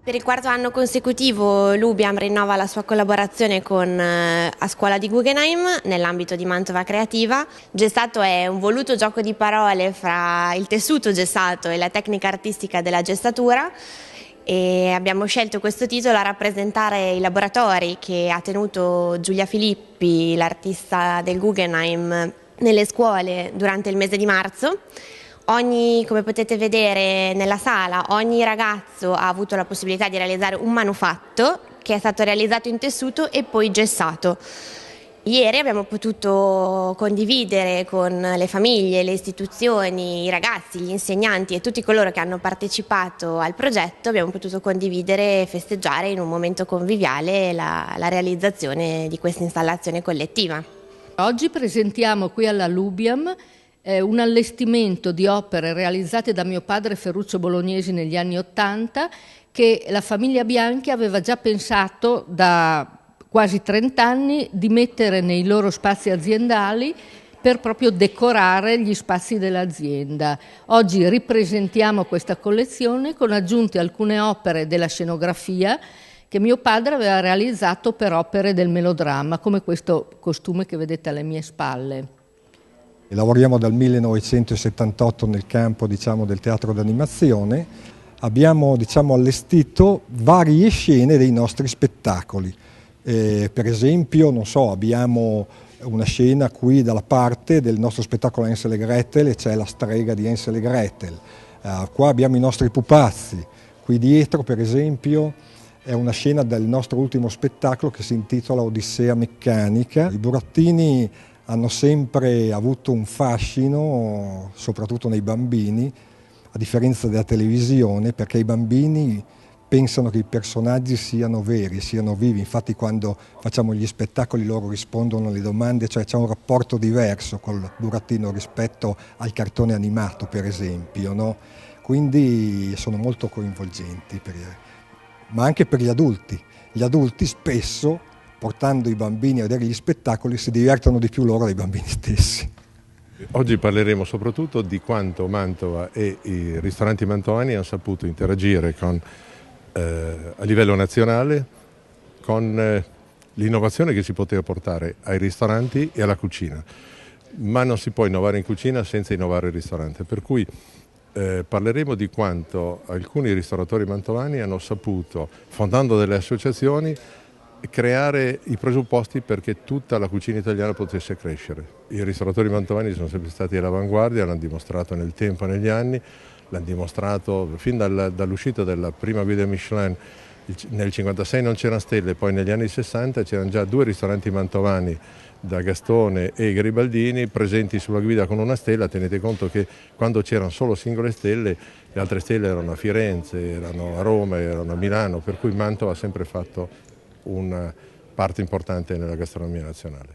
Per il quarto anno consecutivo l'Ubiam rinnova la sua collaborazione con A Scuola di Guggenheim nell'ambito di Mantova Creativa. Gestato è un voluto gioco di parole fra il tessuto gessato e la tecnica artistica della gestatura e abbiamo scelto questo titolo a rappresentare i laboratori che ha tenuto Giulia Filippi, l'artista del Guggenheim, nelle scuole durante il mese di marzo. Come potete vedere nella sala, ogni ragazzo ha avuto la possibilità di realizzare un manufatto che è stato realizzato in tessuto e poi gessato. Ieri abbiamo potuto condividere con le famiglie, le istituzioni, i ragazzi, gli insegnanti e tutti coloro che hanno partecipato al progetto, abbiamo potuto condividere e festeggiare in un momento conviviale la realizzazione di questa installazione collettiva. Oggi presentiamo qui alla Lubiam un allestimento di opere realizzate da mio padre Ferruccio Bolognesi negli anni '80 che la famiglia Bianchi aveva già pensato da quasi 30 anni di mettere nei loro spazi aziendali per proprio decorare gli spazi dell'azienda. Oggi ripresentiamo questa collezione con aggiunte alcune opere della scenografia che mio padre aveva realizzato per opere del melodramma, come questo costume che vedete alle mie spalle. Lavoriamo dal 1978 nel campo del teatro d'animazione. Abbiamo allestito varie scene dei nostri spettacoli. Per esempio, abbiamo una scena qui dalla parte del nostro spettacolo Hansel e Gretel e c'è la strega di Hansel e Gretel. Qua abbiamo i nostri pupazzi. Qui dietro, per esempio, è una scena del nostro ultimo spettacolo che si intitola Odissea meccanica. I burattini hanno sempre avuto un fascino, soprattutto nei bambini, a differenza della televisione, perché i bambini pensano che i personaggi siano veri, siano vivi. Infatti quando facciamo gli spettacoli loro rispondono alle domande, cioè c'è un rapporto diverso col burattino rispetto al cartone animato, per esempio, no? Quindi sono molto coinvolgenti, ma anche per gli adulti. Gli adulti spesso, portando i bambini a vedere gli spettacoli, si divertono di più loro dei bambini stessi. Oggi parleremo soprattutto di quanto Mantova e i ristoranti mantovani hanno saputo interagire a livello nazionale con l'innovazione che si poteva portare ai ristoranti e alla cucina. Ma non si può innovare in cucina senza innovare il ristorante, per cui parleremo di quanto alcuni ristoratori mantovani hanno saputo, fondando delle associazioni, creare i presupposti perché tutta la cucina italiana potesse crescere. I ristoratori mantovani sono sempre stati all'avanguardia, l'hanno dimostrato nel tempo, negli anni, l'hanno dimostrato fin dall'uscita della prima guida Michelin. Nel 1956 non c'erano stelle, poi negli anni 60 c'erano già 2 ristoranti mantovani, da Gastone e Garibaldini, presenti sulla guida con una stella. Tenete conto che quando c'erano solo singole stelle, le altre stelle erano a Firenze, erano a Roma, erano a Milano, per cui Mantova ha sempre fatto una parte importante nella gastronomia nazionale.